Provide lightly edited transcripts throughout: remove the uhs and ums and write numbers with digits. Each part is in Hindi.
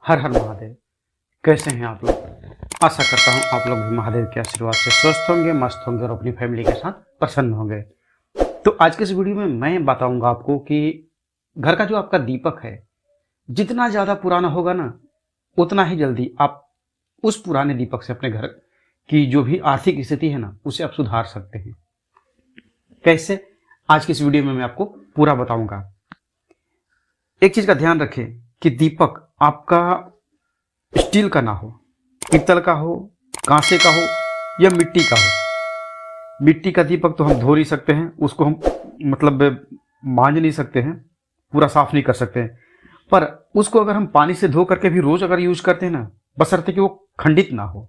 हर हर महादेव। कैसे हैं आप लोग? आशा करता हूं आप लोग भी महादेव के आशीर्वाद से स्वस्थ होंगे, मस्त होंगे और अपनी फैमिली के साथ प्रसन्न होंगे। तो आज के इस वीडियो में मैं बताऊंगा आपको कि घर का जो आपका दीपक है, जितना ज़्यादा पुराना होगा ना, उतना ही जल्दी आप उस पुराने दीपक से अपने घर की जो भी आर्थिक स्थिति है ना, उसे आप सुधार सकते हैं। कैसे? आज की इस वीडियो में मैं आपको पूरा बताऊंगा। एक चीज का ध्यान रखें कि दीपक आपका स्टील का ना हो, पीतल का हो, कांसे का हो या मिट्टी का हो। मिट्टी का दीपक तो हम धो नहीं सकते हैं, उसको हम मांज नहीं सकते हैं, पूरा साफ नहीं कर सकते हैं। पर उसको अगर हम पानी से धो करके भी रोज अगर यूज करते हैं ना, बशर्ते कि वो खंडित ना हो,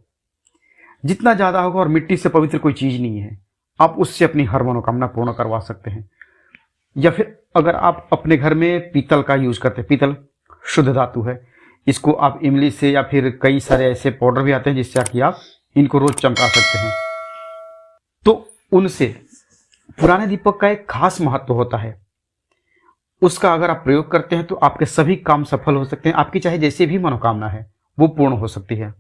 जितना ज्यादा होगा, और मिट्टी से पवित्र कोई चीज नहीं है, आप उससे अपनी हर मनोकामना पूर्ण करवा सकते हैं। या फिर अगर आप अपने घर में पीतल का यूज करते हैं, पीतल शुद्ध धातु है, इसको आप इमली से या फिर कई सारे ऐसे पाउडर भी आते हैं जिससे कि आप इनको रोज चमका सकते हैं, तो उनसे पुराने दीपक का एक खास महत्व होता है। उसका अगर आप प्रयोग करते हैं तो आपके सभी काम सफल हो सकते हैं। आपकी चाहे जैसी भी मनोकामना है वो पूर्ण हो सकती है।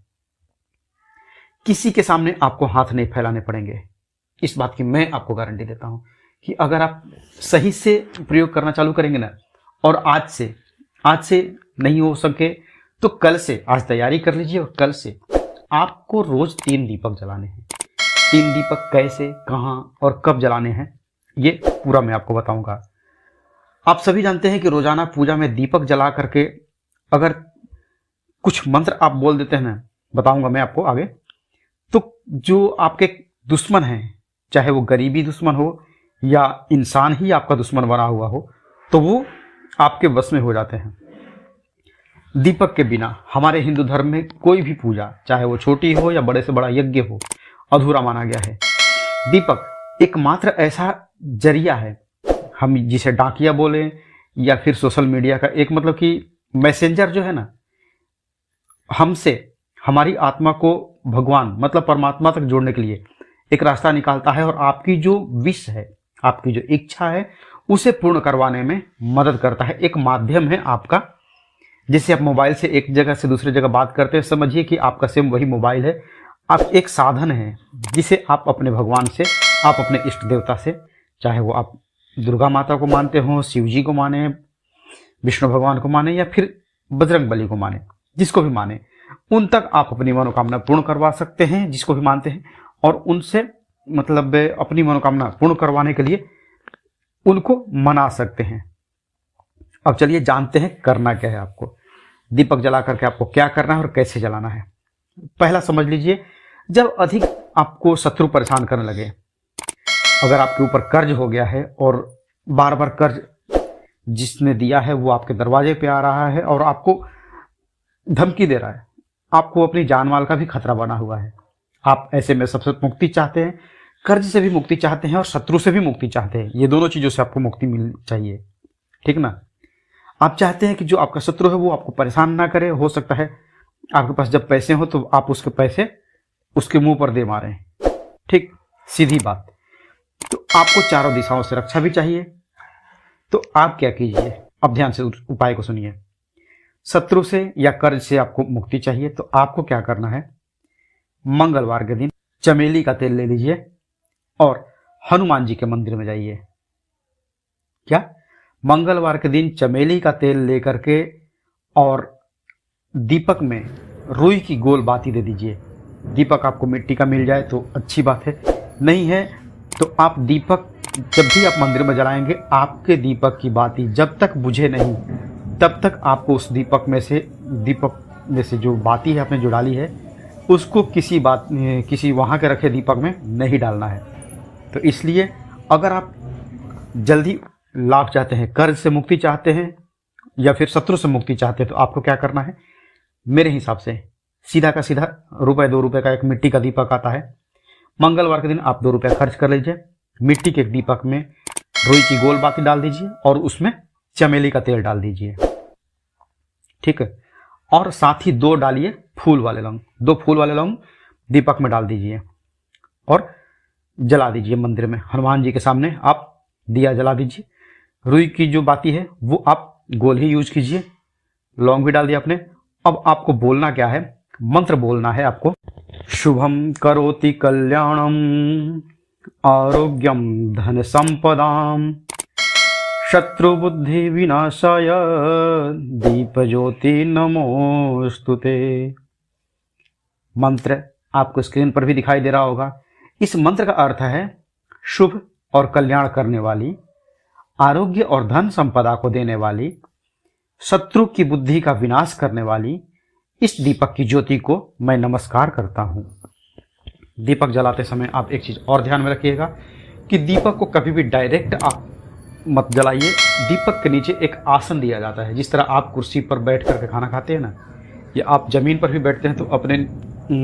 किसी के सामने आपको हाथ नहीं फैलाने पड़ेंगे। इस बात की मैं आपको गारंटी देता हूं कि अगर आप सही से प्रयोग करना चालू करेंगे ना, और आज से नहीं हो सके तो कल से, आज तैयारी कर लीजिए और कल से आपको रोज 3 दीपक जलाने हैं। 3 दीपक कैसे, कहां और कब जलाने हैं, ये पूरा मैं आपको बताऊंगा। आप सभी जानते हैं कि रोजाना पूजा में दीपक जला करके अगर कुछ मंत्र आप बोल देते हैं ना, बताऊंगा मैं आपको आगे, तो जो आपके दुश्मन हैं, चाहे वो गरीबी दुश्मन हो या इंसान ही आपका दुश्मन बना हुआ हो, तो वो आपके वश में हो जाते हैं। दीपक के बिना हमारे हिंदू धर्म में कोई भी पूजा, चाहे वो छोटी हो या बड़े से बड़ा यज्ञ हो, अधूरा माना गया है। दीपक एकमात्र ऐसा जरिया है, हम जिसे डाकिया बोले या फिर सोशल मीडिया का एक कि मैसेंजर जो है ना, हमसे हमारी आत्मा को भगवान परमात्मा तक जोड़ने के लिए एक रास्ता निकालता है, और आपकी जो विश है, आपकी जो इच्छा है, उसे पूर्ण करवाने में मदद करता है। एक माध्यम है आपका, जिससे आप मोबाइल से एक जगह से दूसरी जगह बात करते हैं, समझिए कि आपका सेम वही मोबाइल है। आप एक साधन है जिसे आप अपने भगवान से, आप अपने इष्ट देवता से, चाहे वो आप दुर्गा माता को मानते हो, शिव जी को माने, विष्णु भगवान को माने या फिर बजरंग बली को माने, जिसको भी माने, उन तक आप अपनी मनोकामना पूर्ण करवा सकते हैं, जिसको भी मानते हैं, और उनसे अपनी मनोकामना पूर्ण करवाने के लिए उनको मना सकते हैं। अब चलिए जानते हैं करना क्या है आपको। दीपक जला करके आपको क्या करना है और कैसे जलाना है। पहला समझ लीजिए, जब अधिक आपको शत्रु परेशान करने लगे, अगर आपके ऊपर कर्ज हो गया है और बार बार कर्ज जिसने दिया है वो आपके दरवाजे पे आ रहा है और आपको धमकी दे रहा है, आपको अपनी जान माल का भी खतरा बना हुआ है, आप ऐसे में सबसे मुक्ति चाहते हैं, कर्ज से भी मुक्ति चाहते हैं और शत्रु से भी मुक्ति चाहते हैं। ये दोनों चीजों से आपको मुक्ति मिलनी चाहिए, ठीक ना। आप चाहते हैं कि जो आपका शत्रु है वो आपको परेशान ना करे। हो सकता है आपके पास जब पैसे हो तो आप उसके पैसे उसके मुंह पर दे मारें, ठीक, सीधी बात। तो आपको चारों दिशाओं से रक्षा भी चाहिए। तो आप क्या कीजिए, अब ध्यान से उपाय को सुनिए। शत्रु से या कर्ज से आपको मुक्ति चाहिए, तो आपको क्या करना है, मंगलवार के दिन चमेली का तेल ले लीजिए और हनुमान जी के मंदिर में जाइए। क्या? मंगलवार के दिन चमेली का तेल लेकर के और दीपक में रुई की गोल बाती दे दीजिए। दीपक आपको मिट्टी का मिल जाए तो अच्छी बात है, नहीं है तो आप दीपक जब भी आप मंदिर में जलाएंगे, आपके दीपक की बाती जब तक बुझे नहीं तब तक आपको उस दीपक में से जो बाती है आपने जो डाली है, उसको किसी वहाँ के रखे दीपक में नहीं डालना है। तो इसलिए अगर आप जल्दी लाभ चाहते हैं, कर्ज से मुक्ति चाहते हैं या फिर शत्रु से मुक्ति चाहते हैं, तो आपको क्या करना है, मेरे हिसाब से सीधा का सीधा ₹1-2 का एक मिट्टी का दीपक आता है। मंगलवार के दिन आप ₹2 खर्च कर लीजिए, मिट्टी के दीपक में रुई की गोल बाती डाल दीजिए और उसमें चमेली का तेल डाल दीजिए, ठीक है। और साथ ही 2 डालिए फूल वाले लौंग, 2 फूल वाले लौंग दीपक में डाल दीजिए और जला दीजिए मंदिर में। हनुमान जी के सामने आप दिया जला दीजिए। रुई की जो बाती है वो आप गोल ही यूज कीजिए, लौंग भी डाल दिया आपने अब आपको बोलना क्या है, मंत्र बोलना है आपको। शुभम करोति कल्याणम आरोग्यम धन संपदाम शत्रु बुद्धि विनाशाय दीप ज्योति नमोस्तुते। मंत्र आपको स्क्रीन पर भी दिखाई दे रहा होगा। इस मंत्र का अर्थ है शुभ और कल्याण करने वाली, आरोग्य और धन संपदा को देने वाली, शत्रु की बुद्धि का विनाश करने वाली इस दीपक की ज्योति को मैं नमस्कार करता हूं। दीपक जलाते समय आप एक चीज और ध्यान में रखिएगा कि दीपक को कभी भी डायरेक्ट आप मत जलाइए। दीपक के नीचे एक आसन दिया जाता है। जिस तरह आप कुर्सी पर बैठ करके खाना खाते हैं ना, या आप जमीन पर भी बैठते हैं तो अपने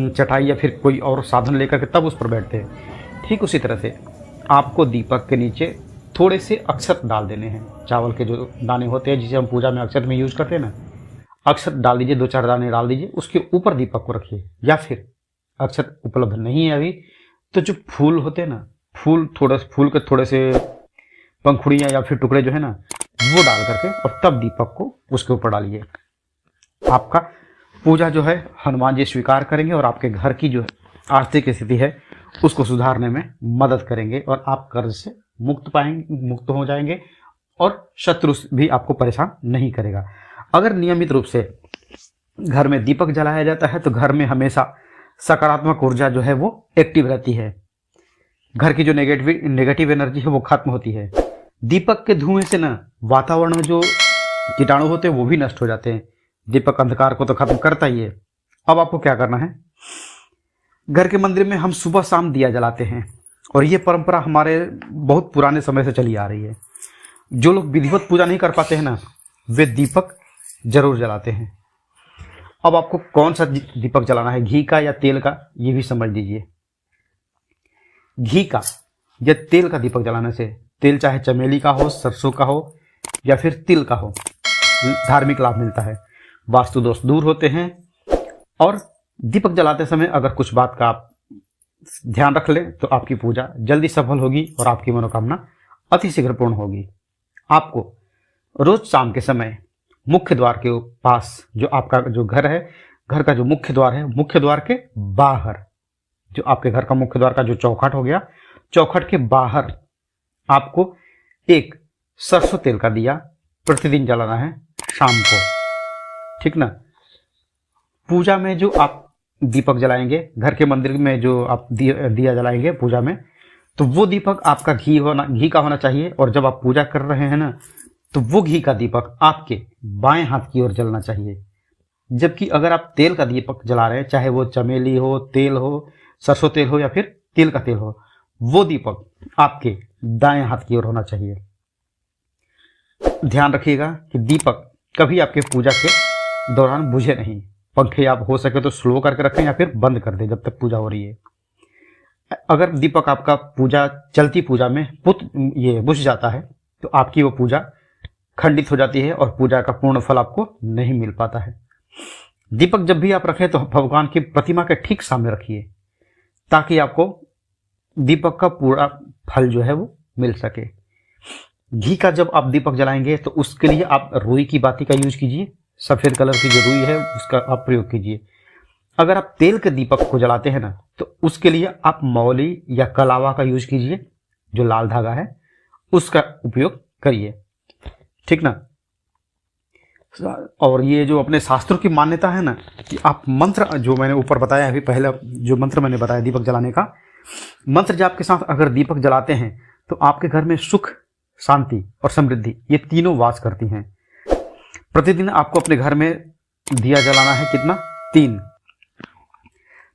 चटाई या फिर कोई और साधन लेकर के तब उस पर बैठते हैं, ठीक उसी तरह से आपको दीपक के नीचे थोड़े से अक्षत डाल देने हैं। चावल के जो दाने होते हैं जिसे हम पूजा में अक्षत में यूज करते हैं ना, अक्षत डाल दीजिए, 2-4 दाने डाल दीजिए, उसके ऊपर दीपक को रखिए। या फिर अक्षत उपलब्ध नहीं है अभी तो जो फूल होते हैं ना, फूल के थोड़े से पंखुड़ियाँ या फिर टुकड़े जो है ना, वो डाल करके और तब दीपक को उसके ऊपर डालिए। आपका पूजा जो है हनुमान जी स्वीकार करेंगे और आपके घर की जो आर्थिक स्थिति है उसको सुधारने में मदद करेंगे और आप कर्ज से मुक्त हो जाएंगे और शत्रु भी आपको परेशान नहीं करेगा। अगर नियमित रूप से घर में दीपक जलाया जाता है तो घर में हमेशा सकारात्मक ऊर्जा जो है वो एक्टिव रहती है। घर की जो नेगेटिव एनर्जी है वो खत्म होती है। दीपक के धुएं से ना वातावरण में जो कीटाणु होते हैं वो भी नष्ट हो जाते हैं। दीपक अंधकार को तो खत्म करता ही है। अब आपको क्या करना है, घर के मंदिर में हम सुबह शाम दिया जलाते हैं और ये परंपरा हमारे बहुत पुराने समय से चली आ रही है। जो लोग विधिवत पूजा नहीं कर पाते हैं ना, वे दीपक जरूर जलाते हैं। अब आपको कौन सा दीपक जलाना है, घी का या तेल का, ये भी समझ लीजिए। घी का या तेल का दीपक जलाने से, तेल चाहे चमेली का हो, सरसों का हो या फिर तिल का हो, धार्मिक लाभ मिलता है, वास्तु दोष दूर होते हैं। और दीपक जलाते समय अगर कुछ बात का आप ध्यान रख लें तो आपकी पूजा जल्दी सफल होगी और आपकी मनोकामना अति शीघ्र पूर्ण होगी। आपको रोज शाम के समय मुख्य द्वार के पास, जो आपका जो घर है, घर का जो मुख्य द्वार है, मुख्य द्वार के बाहर, जो आपके घर का मुख्य द्वार का जो चौखट हो गया, चौखट के बाहर आपको एक सरसों तेल का दिया प्रतिदिन जलाना है शाम को, ठीक ना। पूजा में जो आप दीपक जलाएंगे, घर के मंदिर में जो आप दिया जलाएंगे पूजा में, तो वो दीपक आपका घी का होना चाहिए। और जब आप पूजा कर रहे हैं ना, तो वो घी का दीपक आपके बाएं हाथ की ओर जलना चाहिए। जबकि अगर आप तेल का दीपक जला रहे हैं, चाहे वो चमेली हो, तेल हो, सरसों तेल हो या फिर तिल का तेल हो, वो दीपक आपके दाएं हाथ की ओर होना चाहिए। ध्यान रखिएगा कि दीपक कभी आपके पूजा के दौरान बुझे नहीं। पंखे आप हो सके तो स्लो करके रखें या फिर बंद कर दें जब तक पूजा हो रही है। अगर दीपक आपका चलती पूजा में बुझ जाता है तो आपकी वो पूजा खंडित हो जाती है और पूजा का पूर्ण फल आपको नहीं मिल पाता है। दीपक जब भी आप रखें तो भगवान की प्रतिमा के ठीक सामने रखिए ताकि आपको दीपक का पूरा फल जो है वो मिल सके। घी का जब आप दीपक जलाएंगे तो उसके लिए आप रुई की बाती का यूज कीजिए। सफेद कलर की जो रुई है उसका आप प्रयोग कीजिए। अगर आप तेल के दीपक को जलाते हैं ना, तो उसके लिए आप मौली या कलावा का यूज कीजिए, जो लाल धागा है उसका उपयोग करिए, ठीक ना। और ये जो अपने शास्त्रों की मान्यता है ना कि आप मंत्र जो मैंने ऊपर बताया अभी, पहले जो मंत्र मैंने बताया दीपक जलाने का, मंत्र जाप के साथ अगर दीपक जलाते हैं तो आपके घर में सुख, शांति और समृद्धि ये तीनों वास करती हैं। प्रतिदिन आपको अपने घर में दिया जलाना है, कितना? 3।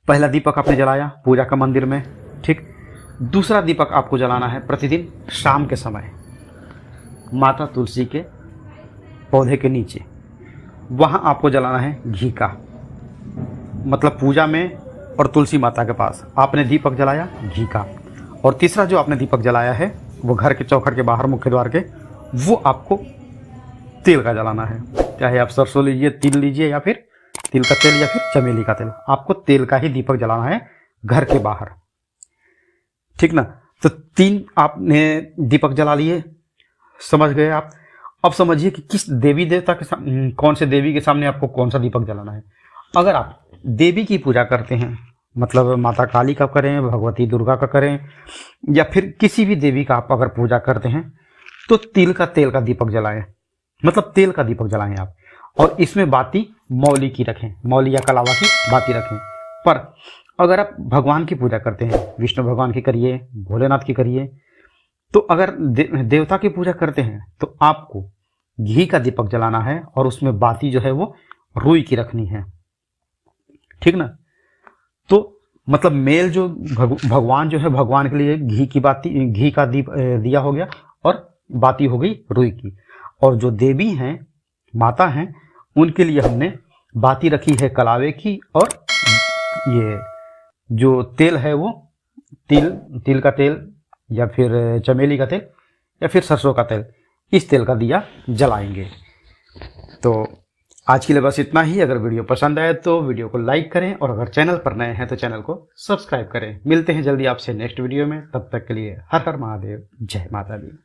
पहला दीपक आपने जलाया पूजा का मंदिर में, ठीक। दूसरा दीपक आपको जलाना है प्रतिदिन शाम के समय माता तुलसी के पौधे के नीचे, वहां आपको जलाना है घी का। मतलब पूजा में और तुलसी माता के पास आपने दीपक जलाया घी का। और तीसरा जो आपने दीपक जलाया है वो घर के चौखट के बाहर मुख्य द्वार के, वो आपको तेल का जलाना है। चाहे आप सरसों लीजिए, तिल लीजिए या फिर तिल का तेल या फिर चमेली का तेल, आपको तेल का ही दीपक जलाना है घर के बाहर, ठीक ना। तो 3 आपने दीपक जला लिए, समझ गए आप। अब समझिए कि किस देवी देवता के सामने, कौन से देवी के सामने आपको कौन सा दीपक जलाना है। अगर आप देवी की पूजा करते हैं, मतलब माता काली का करें, भगवती दुर्गा का करें, या फिर किसी भी देवी का आप अगर पूजा करते हैं, तो तिल का तेल का दीपक जलाएं, मतलब तेल का दीपक जलाएं आप। और इसमें बाती मौली की रखें, मौली या कलावा की बाती रखें। पर अगर आप भगवान की पूजा करते हैं, विष्णु भगवान की करिए, भोलेनाथ की करिए, तो अगर देवता की पूजा करते हैं तो आपको घी का दीपक जलाना है और उसमें बाती जो है वो रुई की रखनी है, ठीक ना। तो मतलब मेल जो भगवान जो है, भगवान के लिए घी की बाती, घी का दीप दिया हो गया, और बाती हो गई रुई की। और जो देवी हैं, माता हैं, उनके लिए हमने बाती रखी है कलावे की, और ये जो तेल है वो तिल का तेल, या फिर चमेली का तेल, या फिर सरसों का तेल, इस तेल का दिया जलाएंगे। तो आज के लिए बस इतना ही। अगर वीडियो पसंद आए तो वीडियो को लाइक करें, और अगर चैनल पर नए हैं तो चैनल को सब्सक्राइब करें। मिलते हैं जल्दी आपसे नेक्स्ट वीडियो में, तब तक के लिए हर हर महादेव, जय माता दी।